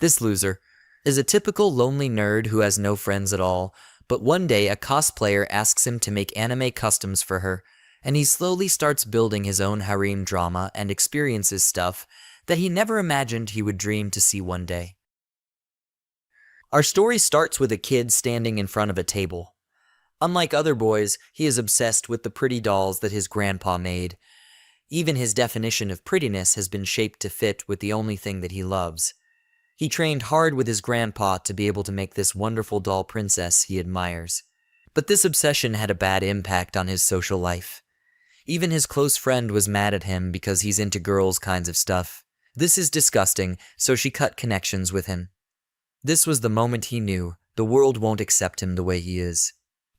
This loser is a typical lonely nerd who has no friends at all, but one day a cosplayer asks him to make anime customs for her, and he slowly starts building his own harem drama and experiences stuff that he never imagined he would dream to see one day. Our story starts with a kid standing in front of a table. Unlike other boys, he is obsessed with the pretty dolls that his grandpa made. Even his definition of prettiness has been shaped to fit with the only thing that he loves. He trained hard with his grandpa to be able to make this wonderful doll princess he admires. But this obsession had a bad impact on his social life. Even his close friend was mad at him because he's into girls kinds of stuff. This is disgusting, so she cut connections with him. This was the moment he knew the world won't accept him the way he is.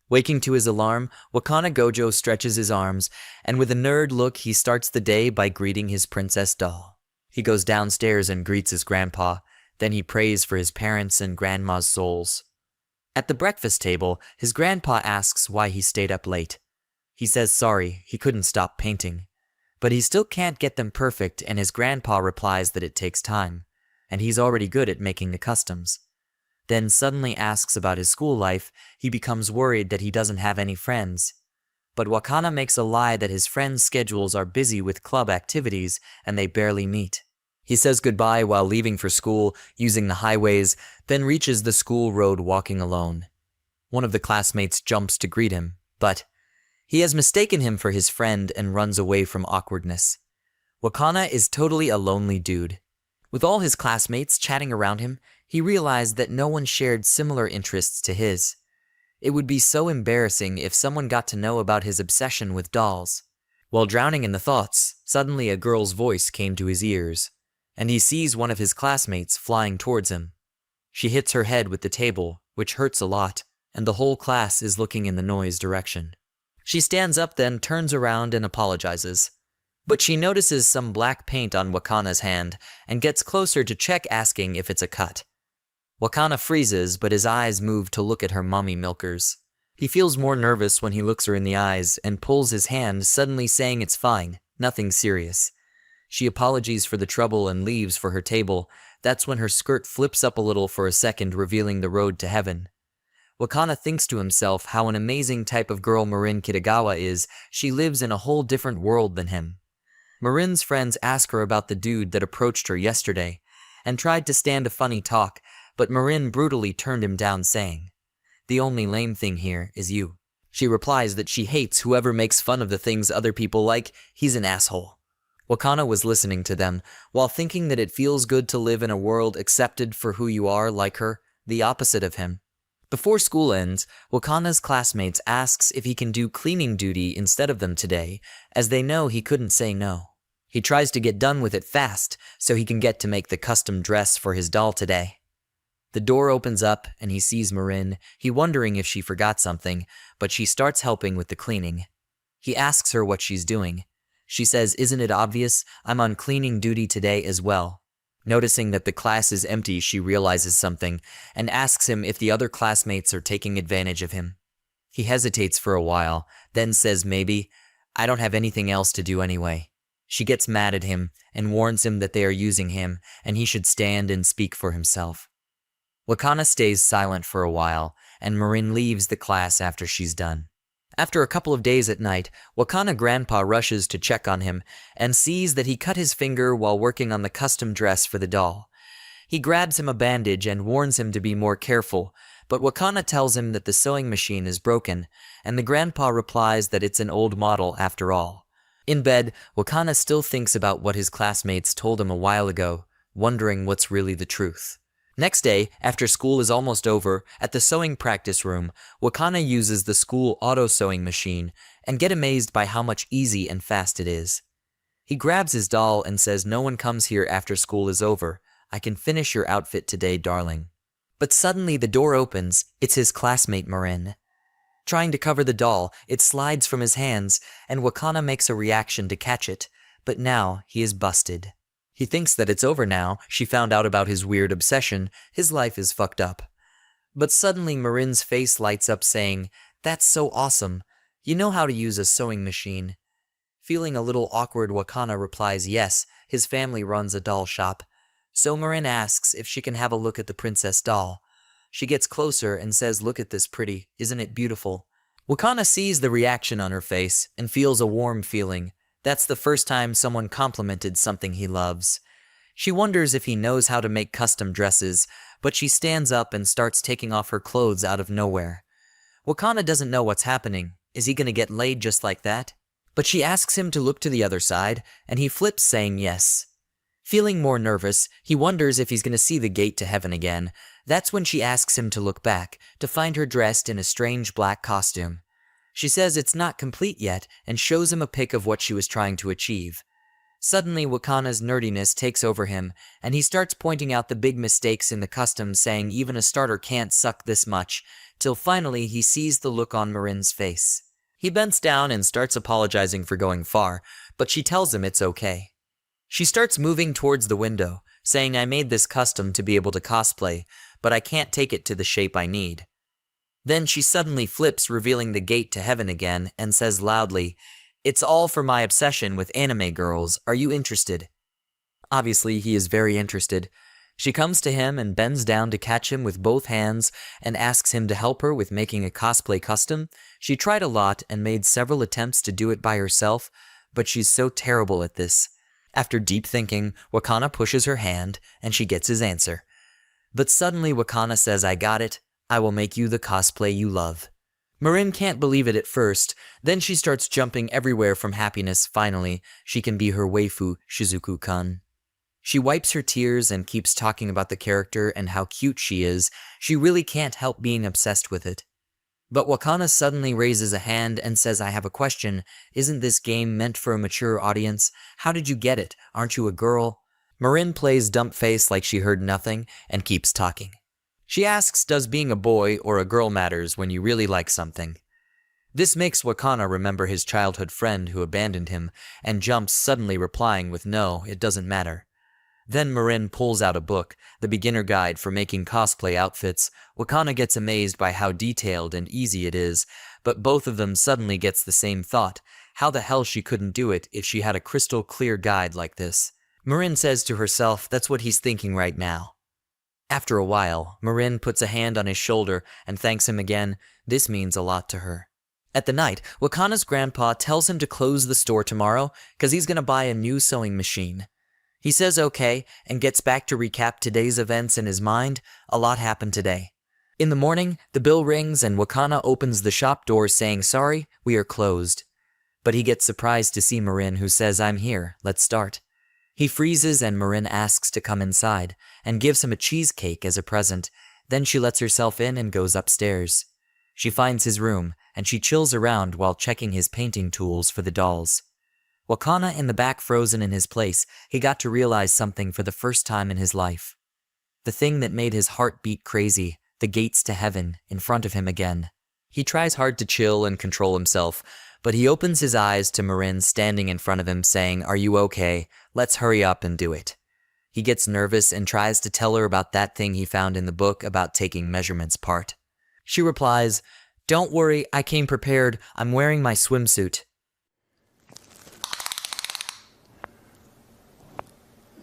Waking to his alarm, Wakana Gojo stretches his arms, and with a nerd look he starts the day by greeting his princess doll. He goes downstairs and greets his grandpa, then he prays for his parents and grandma's souls. At the breakfast table, his grandpa asks why he stayed up late. He says sorry, he couldn't stop painting. But he still can't get them perfect, and his grandpa replies that it takes time, and he's already good at making the customs. Then suddenly asks about his school life. He becomes worried that he doesn't have any friends. But Wakana makes a lie that his friends' schedules are busy with club activities and they barely meet. He says goodbye while leaving for school, using the highways, then reaches the school road walking alone. One of the classmates jumps to greet him, but he has mistaken him for his friend and runs away from awkwardness. Wakana is totally a lonely dude. With all his classmates chatting around him, he realized that no one shared similar interests to his. It would be so embarrassing if someone got to know about his obsession with dolls. While drowning in the thoughts, suddenly a girl's voice came to his ears, and he sees one of his classmates flying towards him. She hits her head with the table, which hurts a lot, and the whole class is looking in the noise direction. She stands up, then turns around and apologizes. But she notices some black paint on Wakana's hand and gets closer to check, asking if it's a cut. Wakana freezes, but his eyes move to look at her mommy milkers. He feels more nervous when he looks her in the eyes and pulls his hand, suddenly saying it's fine, nothing serious. She apologizes for the trouble and leaves for her table. That's when her skirt flips up a little for a second, revealing the road to heaven. Wakana thinks to himself how an amazing type of girl Marin Kitagawa is. She lives in a whole different world than him. Marin's friends ask her about the dude that approached her yesterday and tried to stand a funny talk, but Marin brutally turned him down, saying, "The only lame thing here is you." She replies that she hates whoever makes fun of the things other people like. He's an asshole. Wakana was listening to them, while thinking that it feels good to live in a world accepted for who you are, like her, the opposite of him. Before school ends, Wakana's classmates asks if he can do cleaning duty instead of them today, as they know he couldn't say no. He tries to get done with it fast, so he can get to make the custom dress for his doll today. The door opens up, and he sees Marin, he wondering if she forgot something, but she starts helping with the cleaning. He asks her what she's doing. She says, "Isn't it obvious? I'm on cleaning duty today as well." Noticing that the class is empty, she realizes something, and asks him if the other classmates are taking advantage of him. He hesitates for a while, then says maybe, "I don't have anything else to do anyway." She gets mad at him, and warns him that they are using him, and he should stand and speak for himself. Wakana stays silent for a while, and Marin leaves the class after she's done. After a couple of days at night, Wakana grandpa rushes to check on him and sees that he cut his finger while working on the custom dress for the doll. He grabs him a bandage and warns him to be more careful, but Wakana tells him that the sewing machine is broken, and the grandpa replies that it's an old model after all. In bed, Wakana still thinks about what his classmates told him a while ago, wondering what's really the truth. Next day, after school is almost over, at the sewing practice room, Wakana uses the school auto-sewing machine and get amazed by how much easy and fast it is. He grabs his doll and says, "No one comes here after school is over. I can finish your outfit today, darling." But suddenly the door opens. It's his classmate Marin. Trying to cover the doll, it slides from his hands, and Wakana makes a reaction to catch it, but now he is busted. He thinks that it's over now. She found out about his weird obsession. His life is fucked up. But suddenly Marin's face lights up, saying, "That's so awesome. You know how to use a sewing machine." Feeling a little awkward, Wakana replies yes, his family runs a doll shop. So Marin asks if she can have a look at the princess doll. She gets closer and says, "Look at this pretty, isn't it beautiful?" Wakana sees the reaction on her face and feels a warm feeling. That's the first time someone complimented something he loves. She wonders if he knows how to make custom dresses, but she stands up and starts taking off her clothes out of nowhere. Wakana doesn't know what's happening. Is he gonna get laid just like that? But she asks him to look to the other side, and he flips saying yes. Feeling more nervous, he wonders if he's gonna see the gate to heaven again. That's when she asks him to look back, to find her dressed in a strange black costume. She says it's not complete yet, and shows him a pic of what she was trying to achieve. Suddenly, Wakana's nerdiness takes over him, and he starts pointing out the big mistakes in the custom, saying even a starter can't suck this much, till finally he sees the look on Marin's face. He bends down and starts apologizing for going far, but she tells him it's okay. She starts moving towards the window, saying, "I made this custom to be able to cosplay, but I can't take it to the shape I need." Then she suddenly flips, revealing the gate to heaven again, and says loudly, "It's all for my obsession with anime girls. Are you interested?" Obviously, he is very interested. She comes to him and bends down to catch him with both hands and asks him to help her with making a cosplay custom. She tried a lot and made several attempts to do it by herself, but she's so terrible at this. After deep thinking, Wakana pushes her hand, and she gets his answer. But suddenly Wakana says, "I got it. I will make you the cosplay you love." Marin can't believe it at first, then she starts jumping everywhere from happiness. Finally, she can be her waifu, Shizuku-kun. She wipes her tears and keeps talking about the character and how cute she is. She really can't help being obsessed with it. But Wakana suddenly raises a hand and says, "I have a question. Isn't this game meant for a mature audience? How did you get it? Aren't you a girl?" Marin plays dumb face like she heard nothing and keeps talking. She asks, does being a boy or a girl matters when you really like something? This makes Wakana remember his childhood friend who abandoned him and jumps, suddenly replying with, "No, it doesn't matter." Then Marin pulls out a book, the beginner guide for making cosplay outfits. Wakana gets amazed by how detailed and easy it is, but both of them suddenly gets the same thought. How the hell she couldn't do it if she had a crystal clear guide like this? Marin says to herself that's what he's thinking right now. After a while, Marin puts a hand on his shoulder and thanks him again. This means a lot to her. At the night, Wakana's grandpa tells him to close the store tomorrow because he's gonna buy a new sewing machine. He says okay, and gets back to recap today's events in his mind. A lot happened today. In the morning, the bell rings and Wakana opens the shop door saying, "Sorry, we are closed." But he gets surprised to see Marin, who says, "I'm here, let's start." He freezes and Marin asks to come inside, and gives him a cheesecake as a present. Then she lets herself in and goes upstairs. She finds his room, and she chills around while checking his painting tools for the dolls. Wakana in the back frozen in his place, he got to realize something for the first time in his life. The thing that made his heart beat crazy, the gates to heaven, in front of him again. He tries hard to chill and control himself, but he opens his eyes to Marin standing in front of him saying, "Are you okay? Let's hurry up and do it." He gets nervous and tries to tell her about that thing he found in the book about taking measurements part. She replies, "Don't worry, I came prepared. I'm wearing my swimsuit."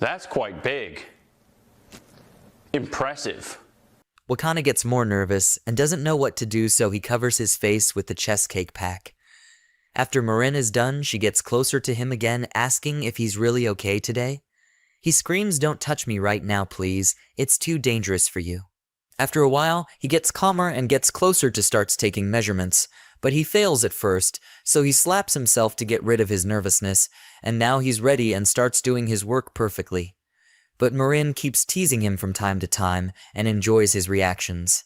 That's quite big. Impressive. Wakana gets more nervous and doesn't know what to do, so he covers his face with the chess cake pack. After Marin is done, she gets closer to him again, asking if he's really okay today. He screams, "Don't touch me right now, please. It's too dangerous for you." After a while, he gets calmer and gets closer to starts taking measurements, but he fails at first, so he slaps himself to get rid of his nervousness, and now he's ready and starts doing his work perfectly. But Marin keeps teasing him from time to time and enjoys his reactions.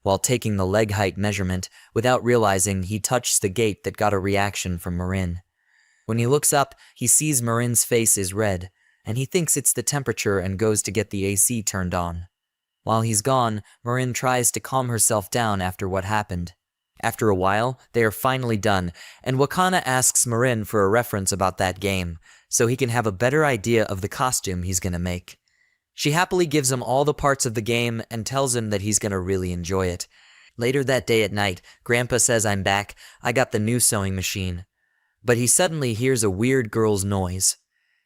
While taking the leg height measurement, without realizing, he touched the gate that got a reaction from Marin. When he looks up, he sees Marin's face is red, and he thinks it's the temperature and goes to get the AC turned on. While he's gone, Marin tries to calm herself down after what happened. After a while, they are finally done, and Wakana asks Marin for a reference about that game, so he can have a better idea of the costume he's gonna make. She happily gives him all the parts of the game and tells him that he's gonna really enjoy it. Later that day at night, Grandpa says, "I'm back, I got the new sewing machine." But he suddenly hears a weird girl's noise.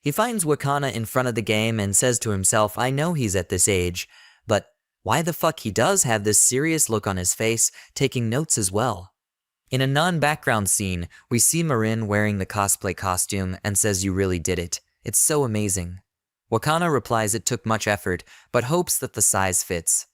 He finds Wakana in front of the game and says to himself, I know he's at this age, but why the fuck he does have this serious look on his face, taking notes as well. In a non-background scene, we see Marin wearing the cosplay costume and says you really did it. It's so amazing. Wakana replies it took much effort, but hopes that the size fits.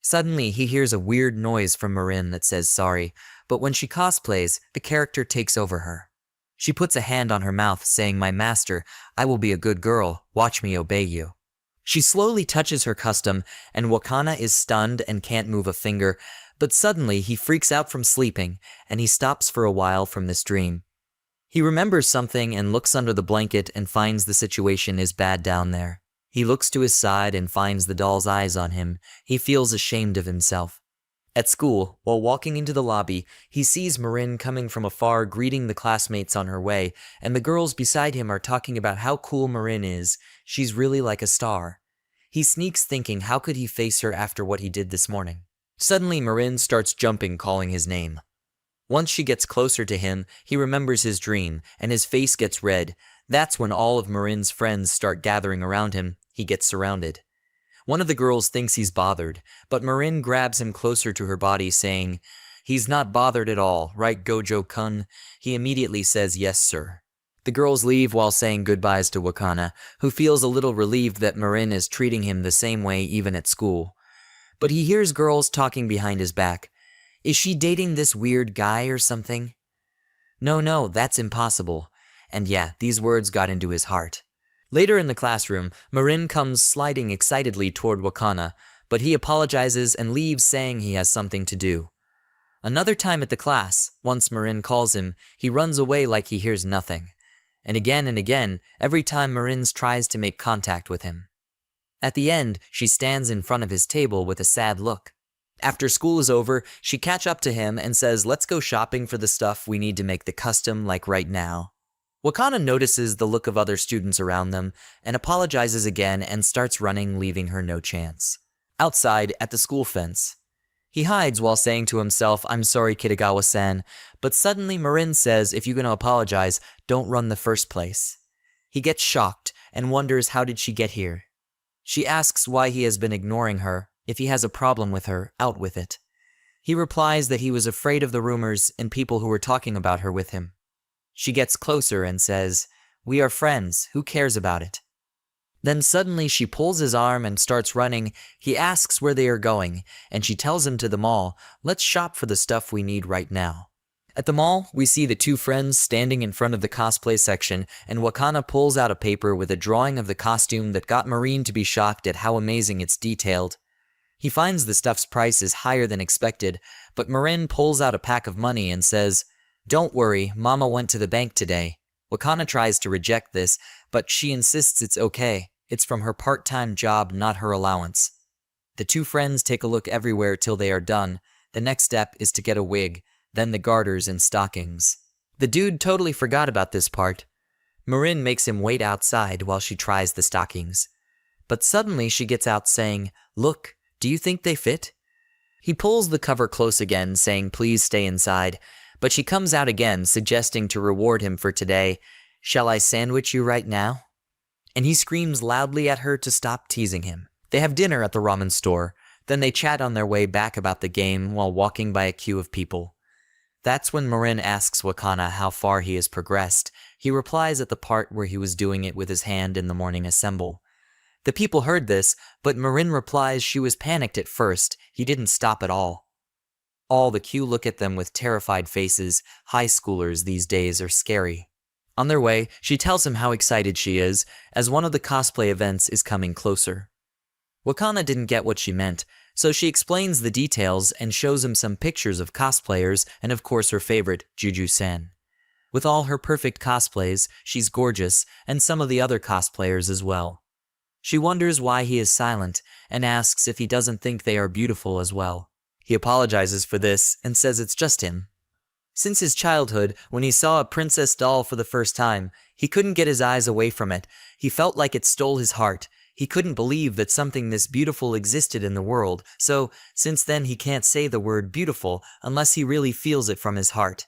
Suddenly, he hears a weird noise from Marin that says sorry, but when she cosplays, the character takes over her. She puts a hand on her mouth, saying, my master, I will be a good girl, watch me obey you. She slowly touches her custom, and Wakana is stunned and can't move a finger, but suddenly he freaks out from sleeping, and he stops for a while from this dream. He remembers something and looks under the blanket and finds the situation is bad down there. He looks to his side and finds the doll's eyes on him. He feels ashamed of himself. At school, while walking into the lobby, he sees Marin coming from afar greeting the classmates on her way, and the girls beside him are talking about how cool Marin is. She's really like a star. He sneaks thinking how could he face her after what he did this morning. Suddenly Marin starts jumping, calling his name. Once she gets closer to him, he remembers his dream, and his face gets red. That's when all of Marin's friends start gathering around him. He gets surrounded. One of the girls thinks he's bothered, but Marin grabs him closer to her body, saying, he's not bothered at all, right Gojo-kun? He immediately says, yes sir. The girls leave while saying goodbyes to Wakana, who feels a little relieved that Marin is treating him the same way even at school. But he hears girls talking behind his back. Is she dating this weird guy or something? No, that's impossible. And yeah, these words got into his heart. Later in the classroom, Marin comes sliding excitedly toward Wakana, but he apologizes and leaves saying he has something to do. Another time at the class, once Marin calls him, he runs away like he hears nothing. And again, every time Marin tries to make contact with him. At the end, she stands in front of his table with a sad look. After school is over, she catches up to him and says, let's go shopping for the stuff we need to make the custom like right now. Wakana notices the look of other students around them and apologizes again and starts running, leaving her no chance. Outside, at the school fence, he hides while saying to himself, I'm sorry Kitagawa-san, but suddenly Marin says if you're going to apologize, don't run the first place. He gets shocked and wonders how did she get here. She asks why he has been ignoring her. If he has a problem with her, out with it. He replies that he was afraid of the rumors and people who were talking about her with him. She gets closer and says, we are friends, who cares about it? Then suddenly she pulls his arm and starts running. He asks where they are going, and she tells him to the mall, let's shop for the stuff we need right now. At the mall, we see the two friends standing in front of the cosplay section, and Wakana pulls out a paper with a drawing of the costume that got Marin to be shocked at how amazing it's detailed. He finds the stuff's price is higher than expected, but Marin pulls out a pack of money and says, don't worry, Mama went to the bank today. Wakana tries to reject this, but she insists it's okay. It's from her part-time job, not her allowance. The two friends take a look everywhere till they are done. The next step is to get a wig, then the garters and stockings. The dude totally forgot about this part. Marin makes him wait outside while she tries the stockings. But suddenly she gets out saying, look, do you think they fit? He pulls the cover close again, saying please stay inside, but she comes out again, suggesting to reward him for today, shall I sandwich you right now? And he screams loudly at her to stop teasing him. They have dinner at the ramen store, then they chat on their way back about the game while walking by a queue of people. That's when Marin asks Wakana how far he has progressed. He replies at the part where he was doing it with his hand in the morning assemble. The people heard this, but Marin replies she was panicked at first. He didn't stop at all. All the queue look at them with terrified faces. High schoolers these days are scary. On their way, she tells him how excited she is, as one of the cosplay events is coming closer. Wakana didn't get what she meant, so she explains the details and shows him some pictures of cosplayers and of course her favorite, Juju-san. With all her perfect cosplays, she's gorgeous, and some of the other cosplayers as well. She wonders why he is silent and asks if he doesn't think they are beautiful as well. He apologizes for this and says it's just him. Since his childhood, when he saw a princess doll for the first time, he couldn't get his eyes away from it. He felt like it stole his heart. He couldn't believe that something this beautiful existed in the world, so since then he can't say the word beautiful unless he really feels it from his heart.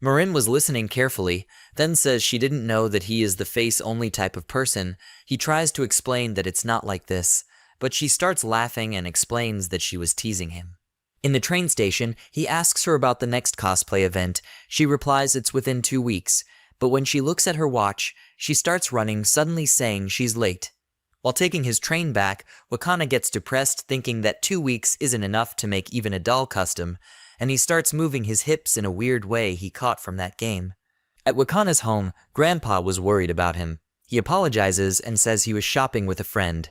Marin was listening carefully, then says she didn't know that he is the face-only type of person. He tries to explain that it's not like this, but she starts laughing and explains that she was teasing him. In the train station, he asks her about the next cosplay event. She replies it's within 2 weeks, but when she looks at her watch, she starts running, suddenly saying she's late. While taking his train back, Wakana gets depressed, thinking that 2 weeks isn't enough to make even a doll custom, and he starts moving his hips in a weird way he caught from that game. At Wakana's home, Grandpa was worried about him. He apologizes and says he was shopping with a friend.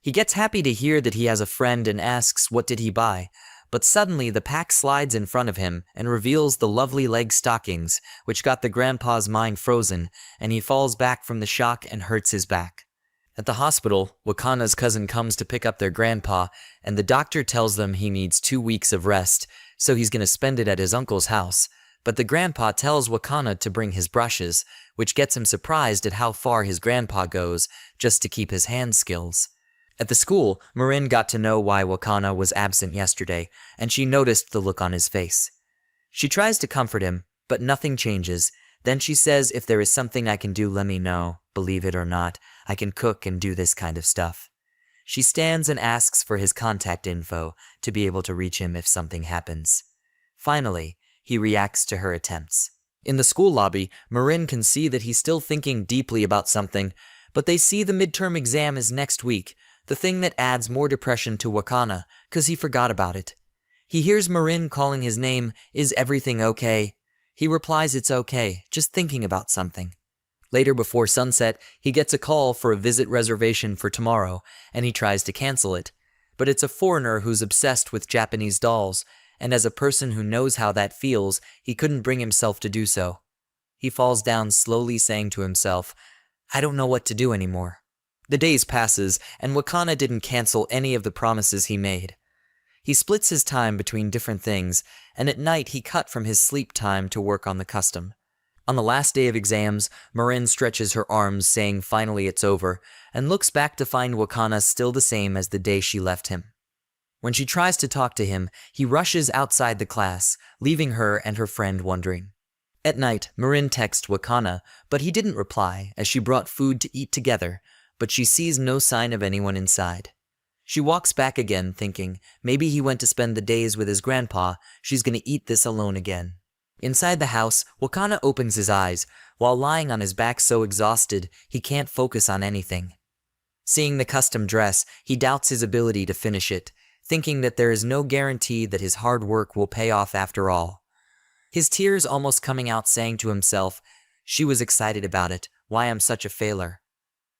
He gets happy to hear that he has a friend and asks what did he buy, but suddenly the pack slides in front of him and reveals the lovely leg stockings, which got the grandpa's mind frozen, and he falls back from the shock and hurts his back. At the hospital, Wakana's cousin comes to pick up their grandpa, and the doctor tells them he needs 2 weeks of rest, so he's going to spend it at his uncle's house. But the grandpa tells Wakana to bring his brushes, which gets him surprised at how far his grandpa goes just to keep his hand skills. At the school, Marin got to know why Wakana was absent yesterday, and she noticed the look on his face. She tries to comfort him, but nothing changes. Then she says, if there is something I can do, let me know. Believe it or not, I can cook and do this kind of stuff. She stands and asks for his contact info to be able to reach him if something happens. Finally, he reacts to her attempts. In the school lobby, Marin can see that he's still thinking deeply about something, but they see the midterm exam is next week, the thing that adds more depression to Wakana, cause he forgot about it. He hears Marin calling his name, "Is everything okay?" He replies it's okay, just thinking about something. Later before sunset, he gets a call for a visit reservation for tomorrow, and he tries to cancel it. But it's a foreigner who's obsessed with Japanese dolls, and as a person who knows how that feels, he couldn't bring himself to do so. He falls down slowly, saying to himself, I don't know what to do anymore. The days passes, and Wakana didn't cancel any of the promises he made. He splits his time between different things, and at night he cut from his sleep time to work on the custom. On the last day of exams, Marin stretches her arms, saying finally it's over, and looks back to find Wakana still the same as the day she left him. When she tries to talk to him, he rushes outside the class, leaving her and her friend wondering. At night, Marin texts Wakana, but he didn't reply as she brought food to eat together, but she sees no sign of anyone inside. She walks back again, thinking maybe he went to spend the days with his grandpa, she's gonna eat this alone again. Inside the house, Wakana opens his eyes, while lying on his back so exhausted he can't focus on anything. Seeing the custom dress, he doubts his ability to finish it, thinking that there is no guarantee that his hard work will pay off after all. His tears almost coming out, saying to himself, she was excited about it, why I'm such a failure.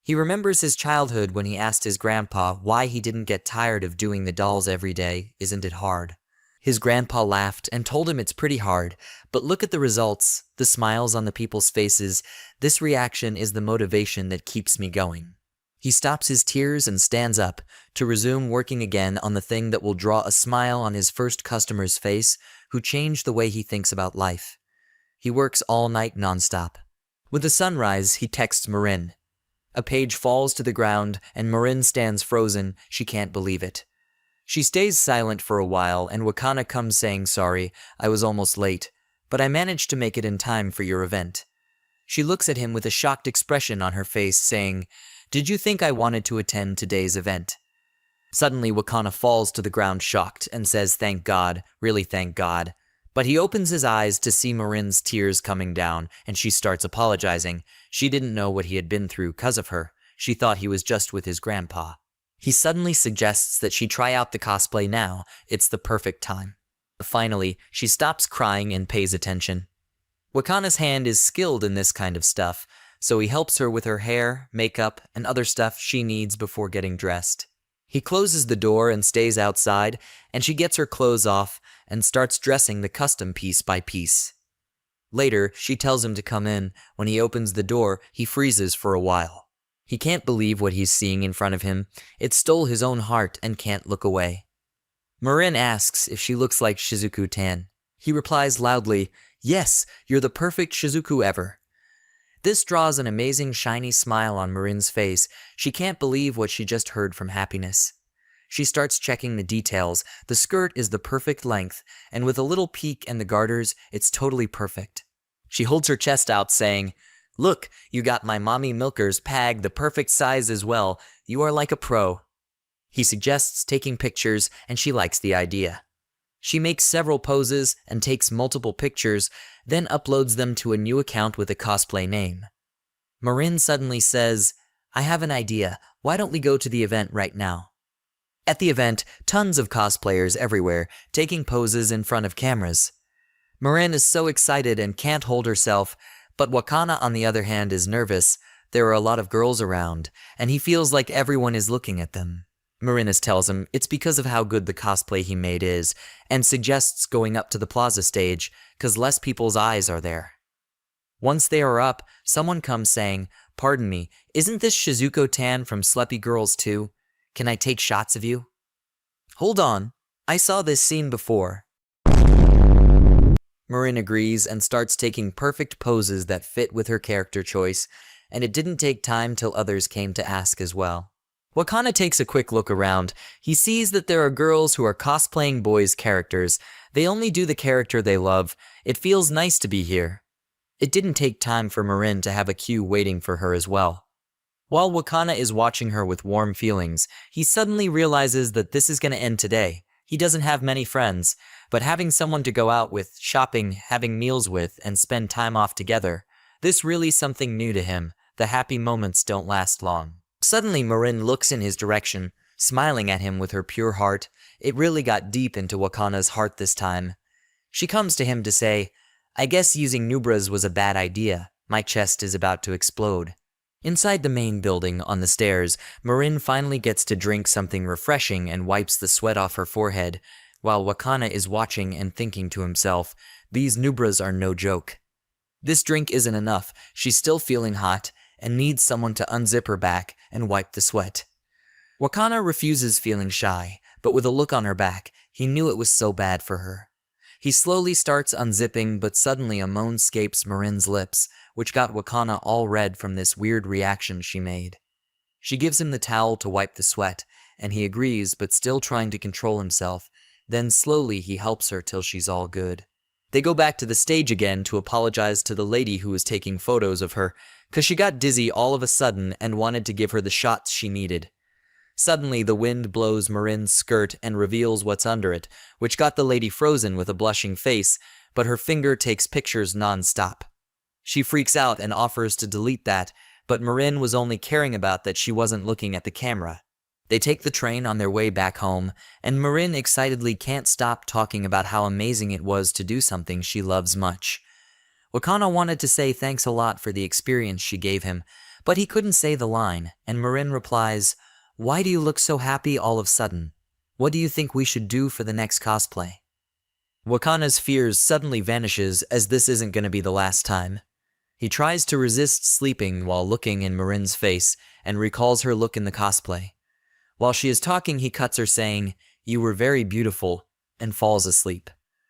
He remembers his childhood when he asked his grandpa why he didn't get tired of doing the dolls every day, isn't it hard? His grandpa laughed and told him it's pretty hard, but look at the results, the smiles on the people's faces. This reaction is the motivation that keeps me going. He stops his tears and stands up to resume working again on the thing that will draw a smile on his first customer's face, who changed the way he thinks about life. He works all night nonstop. With the sunrise, he texts Marin. A page falls to the ground and Marin stands frozen. She can't believe it. She stays silent for a while, and Wakana comes saying, sorry, I was almost late, but I managed to make it in time for your event. She looks at him with a shocked expression on her face, saying, did you think I wanted to attend today's event? Suddenly, Wakana falls to the ground shocked and says, thank God, really thank God. But he opens his eyes to see Marin's tears coming down, and she starts apologizing. She didn't know what he had been through because of her. She thought he was just with his grandpa. He suddenly suggests that she try out the cosplay now. It's the perfect time. Finally, she stops crying and pays attention. Wakana's hand is skilled in this kind of stuff, so he helps her with her hair, makeup, and other stuff she needs before getting dressed. He closes the door and stays outside, and she gets her clothes off and starts dressing the custom piece by piece. Later, she tells him to come in. When he opens the door, he freezes for a while. He can't believe what he's seeing in front of him. It stole his own heart and can't look away. Marin asks if she looks like Shizuku-tan. He replies loudly, yes, you're the perfect Shizuku ever. This draws an amazing shiny smile on Marin's face. She can't believe what she just heard from happiness. She starts checking the details. The skirt is the perfect length, and with a little peak and the garters, it's totally perfect. She holds her chest out, saying, "Look, you got my mommy milker's pag the perfect size as well. You are like a pro." He suggests taking pictures, and she likes the idea. She makes several poses and takes multiple pictures, then uploads them to a new account with a cosplay name. Marin suddenly says, "I have an idea. Why don't we go to the event right now?" At the event, tons of cosplayers everywhere, taking poses in front of cameras. Marin is so excited and can't hold herself, but Wakana on the other hand is nervous. There are a lot of girls around, and he feels like everyone is looking at them. Marinus tells him it's because of how good the cosplay he made is, and suggests going up to the plaza stage, cause less people's eyes are there. Once they are up, someone comes saying, "Pardon me, isn't this Shizuko Tan from Sleepy Girls 2? Can I take shots of you?" "Hold on, I saw this scene before." Marin agrees and starts taking perfect poses that fit with her character choice, and it didn't take time till others came to ask as well. Wakana takes a quick look around. He sees that there are girls who are cosplaying boys' characters. They only do the character they love. It feels nice to be here. It didn't take time for Marin to have a queue waiting for her as well. While Wakana is watching her with warm feelings, he suddenly realizes that this is going to end today. He doesn't have many friends, but having someone to go out with, shopping, having meals with, and spend time off together, this really something new to him. The happy moments don't last long. Suddenly Marin looks in his direction, smiling at him with her pure heart. It really got deep into Wakana's heart this time. She comes to him to say, "I guess using Nubras was a bad idea. My chest is about to explode." Inside the main building, on the stairs, Marin finally gets to drink something refreshing and wipes the sweat off her forehead, while Wakana is watching and thinking to himself, these Nubras are no joke. This drink isn't enough. She's still feeling hot and needs someone to unzip her back and wipe the sweat. Wakana refuses, feeling shy, but with a look on her back, he knew it was so bad for her. He slowly starts unzipping, but suddenly a moan escapes Marin's lips, which got Wakana all red from this weird reaction she made. She gives him the towel to wipe the sweat, and he agrees, but still trying to control himself. Then slowly he helps her till she's all good. They go back to the stage again to apologize to the lady who was taking photos of her, cause she got dizzy all of a sudden and wanted to give her the shots she needed. Suddenly the wind blows Marin's skirt and reveals what's under it, which got the lady frozen with a blushing face, but her finger takes pictures non-stop. She freaks out and offers to delete that, but Marin was only caring about that she wasn't looking at the camera. They take the train on their way back home, and Marin excitedly can't stop talking about how amazing it was to do something she loves much. Wakana wanted to say thanks a lot for the experience she gave him, but he couldn't say the line, and Marin replies, "Why do you look so happy all of a sudden? What do you think we should do for the next cosplay?" Wakana's fears suddenly vanishes, as this isn't going to be the last time. He tries to resist sleeping while looking in Marin's face, and recalls her look in the cosplay. While she is talking, he cuts her saying, "You were very beautiful," and falls asleep.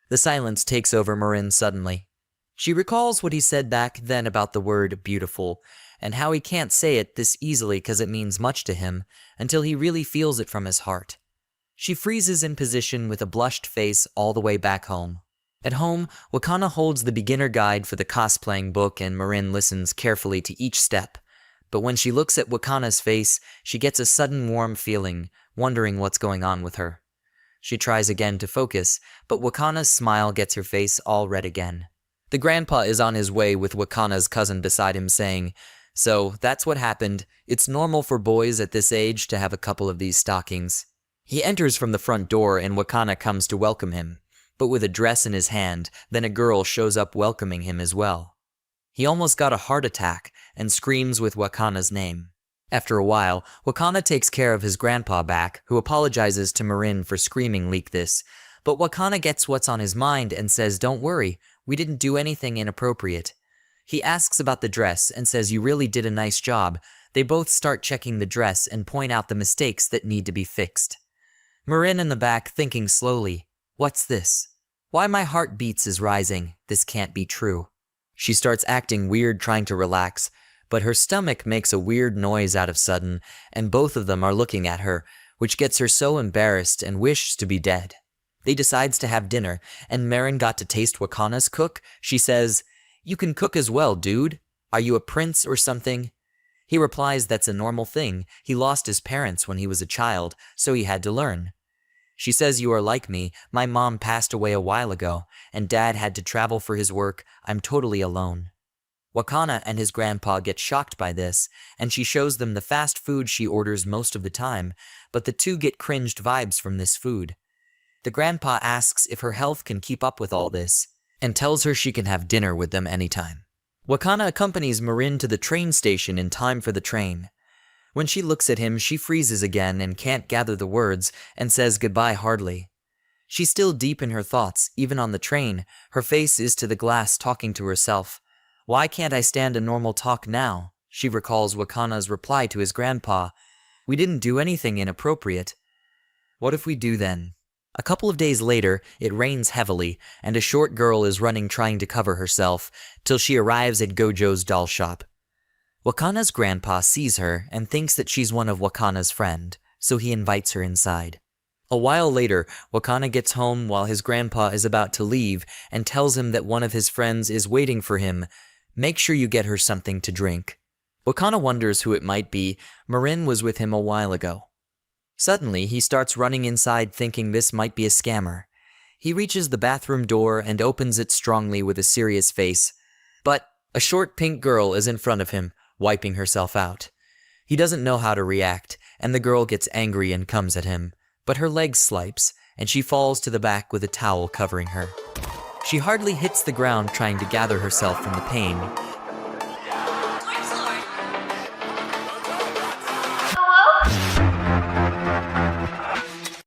The silence takes over Marin suddenly. She recalls what he said back then about the word beautiful, and how he can't say it this easily because it means much to him, until he really feels it from his heart. She freezes in position with a blushed face all the way back home. At home, Wakana holds the beginner guide for the cosplaying book and Marin listens carefully to each step. But when she looks at Wakana's face, she gets a sudden warm feeling, wondering what's going on with her. She tries again to focus, but Wakana's smile gets her face all red again. The grandpa is on his way with Wakana's cousin beside him saying, "So, that's what happened. It's normal for boys at this age to have a couple of these stockings." He enters from the front door and Wakana comes to welcome him, but with a dress in his hand, then a girl shows up welcoming him as well. He almost got a heart attack and screams with Wakana's name. After a while, Wakana takes care of his grandpa back, who apologizes to Marin for screaming like this, but Wakana gets what's on his mind and says, "Don't worry, we didn't do anything inappropriate." He asks about the dress and says, "You really did a nice job." They both start checking the dress and point out the mistakes that need to be fixed. Marin in the back thinking slowly, "What's this? Why my heart beats is rising, this can't be true." She starts acting weird trying to relax, but her stomach makes a weird noise out of sudden, and both of them are looking at her, which gets her so embarrassed and wishes to be dead. They decides to have dinner, and Marin got to taste Wakana's cook. She says, "You can cook as well, dude. Are you a prince or something?" He replies that's a normal thing. He lost his parents when he was a child, so he had to learn. She says, "You are like me. My mom passed away a while ago, and dad had to travel for his work. I'm totally alone." Wakana and his grandpa get shocked by this, and she shows them the fast food she orders most of the time, but the two get cringed vibes from this food. The grandpa asks if her health can keep up with all this, and tells her she can have dinner with them anytime. Wakana accompanies Marin to the train station in time for the train. When she looks at him, she freezes again and can't gather the words and says goodbye hardly. She's still deep in her thoughts, even on the train. Her face is to the glass, talking to herself. "Why can't I stand a normal talk now?" She recalls Wakana's reply to his grandpa. "We didn't do anything inappropriate. What if we do then?" A couple of days later, it rains heavily, and a short girl is running trying to cover herself, till she arrives at Gojo's doll shop. Wakana's grandpa sees her and thinks that she's one of Wakana's friend, so he invites her inside. A while later, Wakana gets home while his grandpa is about to leave and tells him that one of his friends is waiting for him. "Make sure you get her something to drink." Wakana wonders who it might be. Marin was with him a while ago. Suddenly, he starts running inside thinking this might be a scammer. He reaches the bathroom door and opens it strongly with a serious face. But a short pink girl is in front of him, wiping herself out. He doesn't know how to react, and the girl gets angry and comes at him. But her leg slips, and she falls to the back with a towel covering her. She hardly hits the ground trying to gather herself from the pain,